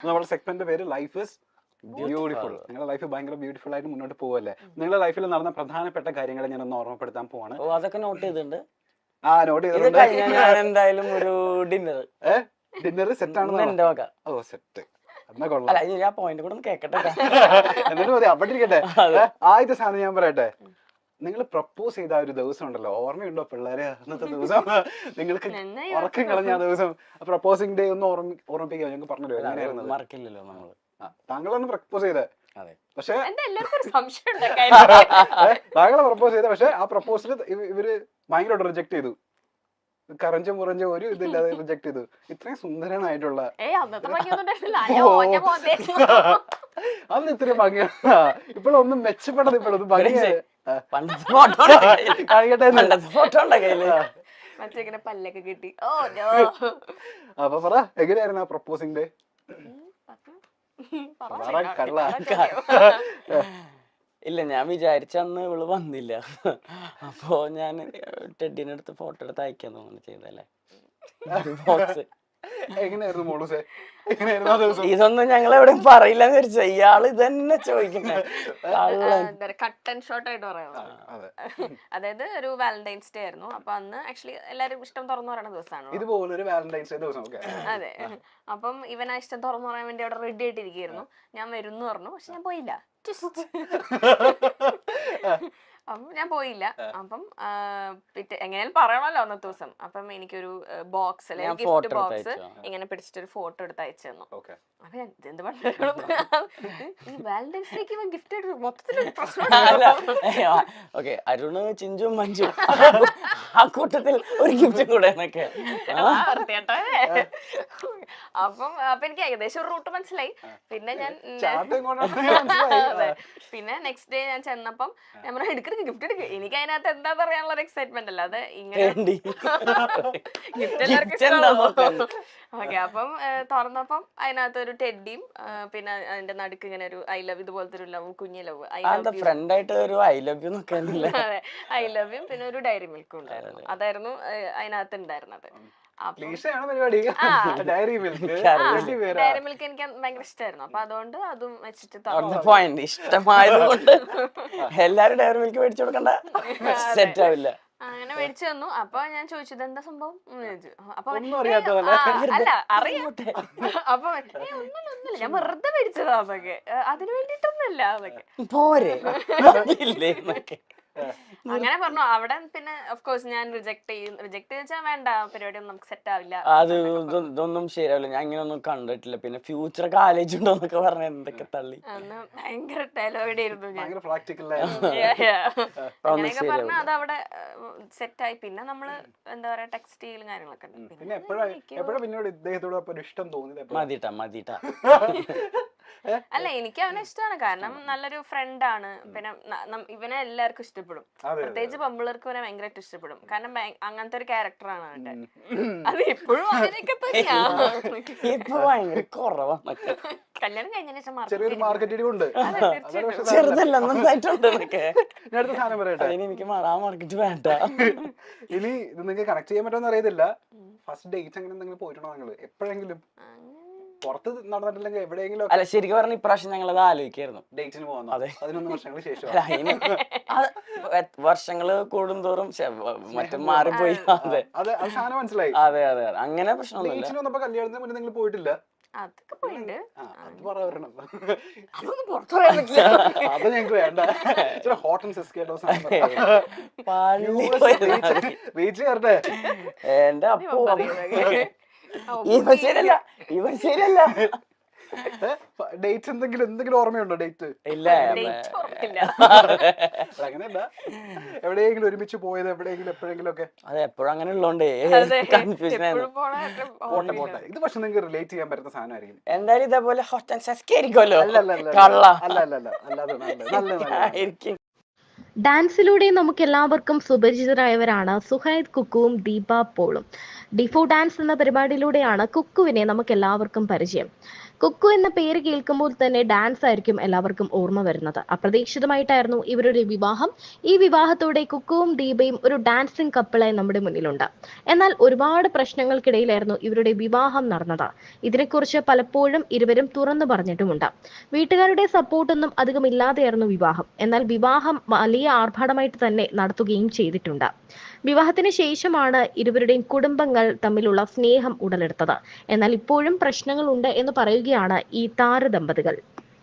നമ്മുടെ സെഗ്മെന്റ് പേര് life is beautiful. നിങ്ങളുടെ ലൈഫ് ഭയങ്കര ബ്യൂട്ടിഫുൾ ആയിട്ട് മുന്നോട്ട് പോവല്ലേ? നിങ്ങളുടെ ലൈഫിൽ നടന്ന പ്രധാനപ്പെട്ട കാര്യങ്ങൾ ഞാൻ ഒന്ന് ഓർമ്മപ്പെടുത്താൻ പോവാണ്. അതൊക്കെ നോട്ട് ചെയ്തിട്ടുണ്ട്. നോട്ട് ചെയ്തിട്ടുണ്ട്. ഞാൻ എന്തായാലും ഒരു ഡിന്നർ ഡിന്നർ സെറ്റ് ആണ്. ഓ സെറ്റ് എന്നാ കൊള്ളാം. ഞാൻ പോയിന്റ് കൂടെ കേക്കട്ടെ. എന്നിട്ട് മതി അവിടെ ഇരിക്കട്ടെ. ആദ്യത്തെ സാധനം ഞാൻ പറയട്ടെ, നിങ്ങൾ പ്രപ്പോസ് ചെയ്ത ഒരു ദിവസം ഉണ്ടല്ലോ, ഓർമ്മയുണ്ടോ പിള്ളേരെ? അന്നത്തെ ദിവസം നിങ്ങൾക്ക് ഉറക്കം കളഞ്ഞ ആ ദിവസം, പ്രപ്പോസിംഗ് ഡേ ഒന്ന് ഓർമ്മിപ്പിക്കുക. ഞങ്ങൾക്ക് പറഞ്ഞല്ലോ എങ്ങനെയായിരുന്നു? മറക്കില്ലല്ലോ നമ്മള്. താങ്കളാണ് പ്രപ്പോസ് ചെയ്തത്. പക്ഷെ താങ്കളെ പ്രപ്പോസ് ചെയ്ത, പക്ഷെ ആ പ്രപ്പോസൽ ഇവര് ഭയങ്കരമായിട്ട് റിജക്ട് ചെയ്തു. കറഞ്ച മുറഞ്ച ഒരു ഇതില്ലാതെ റിജക്ട് ചെയ്തു. ഇത്രയും സുന്ദരനായിട്ടുള്ള അന്ന് ഇത്രയും ഭംഗിയാണ്. ഇപ്പോഴൊന്നും മെച്ചപ്പെട്ടത്, ഇപ്പോഴൊന്നും ഭംഗിയായി പല്ലൊക്കെ കിട്ടി. അപ്പൊ പറ, എങ്ങനെയായിരുന്നു ആ പ്രപ്പോസിംഗ് ഡേ? ഇല്ല, ഞാൻ വിചാരിച്ചന്ന് ഇവള് വന്നില്ല. അപ്പൊ ഞാൻ ടെഡിനെ അടുത്ത് ഫോട്ടോ എടുത്ത് അയക്കാൻ തോന്നുന്നു ചെയ്തല്ലേ. എങ്ങനെയായിരുന്നു മോളൂസേ? എങ്ങനെയായിരുന്നു ആ ദിവസം? ഇതൊന്നും ഞങ്ങൾ എവിടെയും പറയില്ലെന്ന് വിചാരിച്ച ഇയാള് ഇതന്നെ ചോദിക്കുന്നത്. കട്ട് ആൻഡ് ഷോർട്ട് ആയിട്ട് പറയാം. അതായത് ഒരു വാലന്റൈൻസ് ഡേ ആയിരുന്നു. അപ്പൊ അന്ന് ആക്ച്വലി എല്ലാരും ഇഷ്ടം തുറന്നു പറയുന്ന ദിവസമാണ്. ഇതുപോലൊരു വാലന്റൈൻസ് ഡേ ദിവസം. അതെ. അപ്പം ഇവൻ ആ ഇഷ്ടം തുറന്നു പറയാൻ വേണ്ടി അവിടെ റെഡി ആയിട്ടിരിക്കുന്നു. ഞാൻ വരുന്നു പറഞ്ഞു, പക്ഷെ ഞാൻ പോയില്ല. അപ്പം ഞാൻ പോയില്ല. അപ്പം എങ്ങനെയാലും പറയണല്ലോ അന്നത്തെ ദിവസം. അപ്പം എനിക്കൊരു ബോക്സ് അല്ലെ ഗിഫ്റ്റ് ബോക്സ് ഇങ്ങനെ പിടിച്ചിട്ടൊരു ഫോട്ടോ എടുത്ത് അയച്ചു തന്നു. അപ്പൊ എന്ത് വാലന്റൈൻസ് ഡേക്ക് ഗിഫ്റ്റ് മൊത്തത്തിൽ അരുണ്, ചിഞ്ചും, മഞ്ജു ആ കൂട്ടത്തിൽ ഒരു ഗിഫ്റ്റും കൂടെ എന്നൊക്കെ. അപ്പം എനിക്ക് ഏകദേശം ഒരു റൂട്ട് മനസ്സിലായി. പിന്നെ ഞാൻ പിന്നെ നെക്സ്റ്റ് ഡേ ഞാൻ ചെന്നപ്പം ഞാൻ പറഞ്ഞു എടുക്ക ഗിഫ്റ്റ് എടുക്കുക. എനിക്ക് അതിനകത്ത് എന്താ പറയാനുള്ള ഒരു എക്സൈറ്റ്മെന്റ് അല്ല, അത് ഇങ്ങനെ ഗിഫ്റ്റ് എല്ലാവർക്കും. ഓക്കെ. അപ്പം തുറന്നപ്പം അതിനകത്ത് ഒരു ടെഡിയും പിന്നെ അതിന്റെ നടുക്ക് ഇങ്ങനെ ഒരു ഐ ലവ് ഇതുപോലത്തെ ഒരു ലവ്, കുഞ്ഞു ലവ്, ഫ്രണ്ട് ആയിട്ട് ഒരു ഐ ലവ് യു. അതെ, ഐ ലവ് യും പിന്നെ ഒരു ഡയറി മിൽക്കും ഉണ്ടായിരുന്നു. അതായിരുന്നു അതിനകത്ത് ഉണ്ടായിരുന്നത്. ഡയറി മിൽക്ക് എനിക്ക് ഭയങ്കര ഇഷ്ടമായിരുന്നു. അപ്പൊ അതുകൊണ്ട് അതും വെച്ചിട്ട് ഇഷ്ടമായത് കൊണ്ട് എല്ലാരും ഡയറി മിൽക്ക് മേടിച്ചു കൊടുക്കണ്ട, സെറ്റ് ആവില്ല. അങ്ങനെ മേടിച്ചു തന്നു. അപ്പൊ ഞാൻ ചോദിച്ചത് എന്താ സംഭവം ചോദിച്ചു. അപ്പൊ അല്ല അറിയാം. അപ്പൊ ഒന്നുമില്ല, ഞാൻ വെറുതെ മേടിച്ചതാ അതൊക്കെ, അതിന് വേണ്ടിട്ടൊന്നുമല്ല അതൊക്കെ പോരെ. അങ്ങനെ പറഞ്ഞു. അവിടെ പിന്നെ ഓഫ് കോഴ്സ് ഞാൻ റിജക്ട് വെച്ചാൽ വേണ്ട, പരിപാടി ഒന്നും നമുക്ക് സെറ്റ് ആവില്ല. അത് ഇതൊന്നും ശരിയാവില്ല, ഞാൻ ഇങ്ങനെ ഒന്നും കണ്ടിട്ടില്ല. പിന്നെ ഫ്യൂച്ചറൊക്കെ ആലോചിച്ചിട്ടുണ്ടോന്നൊക്കെ പറഞ്ഞ എന്തൊക്കെ തള്ളി. അന്ന് ഭയങ്കര ടെലോയിഡ് ആയിരുന്നു ഞാൻ. അങ്ങനെയൊക്കെ പറഞ്ഞ അത് അവിടെ സെറ്റ് ആയി. പിന്നെ നമ്മള് എന്താ പറയാ ടെക്സ്റ്റൈലും കാര്യങ്ങളൊക്കെ ഉണ്ട്. മതിട്ടാ അല്ല, എനിക്ക് അവനെ ഇഷ്ടമാണ്. കാരണം നല്ലൊരു ഫ്രണ്ടാണ്. പിന്നെ ഇവനെ എല്ലാവർക്കും ഇഷ്ടപ്പെടും. പ്രത്യേകിച്ച് പെമ്പിള്ളേർക്ക് ഇവനെ ഭയങ്കരമായിട്ട് ഇഷ്ടപ്പെടും. കാരണം അങ്ങനത്തെ ഒരു ക്യാരക്ടറാണ് അവന്റെ. അത് ഇപ്പോഴും അങ്ങനെയൊക്കെ തന്നെയാ. കല്യാണം കഴിഞ്ഞ ശേഷം എനിക്ക് മാർക്കറ്റ് വേണ്ട. ഇനി ഇത് നിങ്ങൾക്ക് കണക്ട് ചെയ്യാൻ പറ്റുമെന്ന് അറിയത്തില്ല. ഫസ്റ്റ് ഡേറ്റ് അങ്ങനെ എന്തെങ്കിലും പോയിട്ടുണ്ടോ നിങ്ങൾ എപ്പോഴെങ്കിലും? പുറത്ത് നടന്നിട്ടില്ലെങ്കിൽ എവിടെയെങ്കിലും? അല്ല, ശരിക്കും പറഞ്ഞ ഇപ്രാവശ്യം ഞങ്ങൾ അത് ആലോചിക്കായിരുന്നു ഡേറ്റിന് പോകുന്നു. 11 വർഷങ്ങൾക്ക് ശേഷം. വർഷങ്ങള് കൂടുന്തോറും മറ്റും മാറിപ്പോയി. അതെ, അത് സാധനം മനസ്സിലായി. അതെ അതെ, അങ്ങനെ പ്രശ്നമൊന്നുമില്ല. കല്യാണത്തിന് മുന്നേ നിങ്ങൾ പോയിട്ടില്ല? അതൊക്കെ പോയിട്ടുണ്ട്. അത് ഞങ്ങക്ക് വേണ്ട. ഹോട്ട് ആൻഡ് സിസ്കേറ്റോ റീച്ച് കയറട്ടെ. എന്റെ അപ്പോ ഇവ ശരിയല്ല. ഡേറ്റ് എന്തെങ്കിലും ഓർമ്മയുണ്ടോ? ഡേറ്റ് ഇല്ല. അങ്ങനെയല്ല, എവിടെയെങ്കിലും ഒരുമിച്ച് പോയത് എപ്പോഴെങ്കിലും ഒക്കെ? അതെ, എപ്പോഴും അങ്ങനെ ഉള്ളോണ്ടേ കൺഫ്യൂഷൻ ആയിരുന്നു. പോട്ടെ. ഇത് പക്ഷെ നിങ്ങൾക്ക് റിലേറ്റ് ചെയ്യാൻ പറ്റുന്ന സാധനമായിരിക്കും എന്തായാലും. ഇതേപോലെ ഹോട്ട് ആൻഡ് സസ്കായിരിക്കുമല്ലോ. അല്ല. ഡാൻസിലൂടെ നമുക്ക് എല്ലാവർക്കും സുപരിചിതരായവരാണ് സുഹൈദ് കുക്കുവും ദീപ പോളും. ഡിഫോ ഡാൻസ് എന്ന പരിപാടിയിലൂടെയാണ് കുക്കുവിനെ നമുക്ക് എല്ലാവർക്കും പരിചയം. കുക്കു എന്ന പേര് കേൾക്കുമ്പോൾ തന്നെ ഡാൻസ് ആയിരിക്കും എല്ലാവർക്കും ഓർമ്മ വരുന്നത്. അപ്രതീക്ഷിതമായിട്ടായിരുന്നു ഇവരുടെ വിവാഹം. ഈ വിവാഹത്തോടെ കുക്കുവും ദീപയും ഒരു ഡാൻസിംഗ് കപ്പിളായി നമ്മുടെ മുന്നിലുണ്ട്. എന്നാൽ ഒരുപാട് പ്രശ്നങ്ങൾക്കിടയിലായിരുന്നു ഇവരുടെ വിവാഹം നടന്നത്. ഇതിനെക്കുറിച്ച് പലപ്പോഴും ഇരുവരും തുറന്നു പറഞ്ഞിട്ടുമുണ്ട്. വീട്ടുകാരുടെ സപ്പോർട്ടൊന്നും അധികം ഇല്ലാതെയായിരുന്നു വിവാഹം. എന്നാൽ വിവാഹം വലിയ ആർഭാടമായിട്ട് തന്നെ നടത്തുകയും ചെയ്തിട്ടുണ്ട്. വിവാഹത്തിന് ശേഷമാണ് ഇരുവരുടെയും കുടുംബങ്ങൾ തമ്മിലുള്ള സ്നേഹം ഉടലെടുത്തത്. എന്നാൽ ഇപ്പോഴും പ്രശ്നങ്ങളുണ്ട് എന്ന് പറയുകയാണ് ഈ താരദമ്പതികൾ.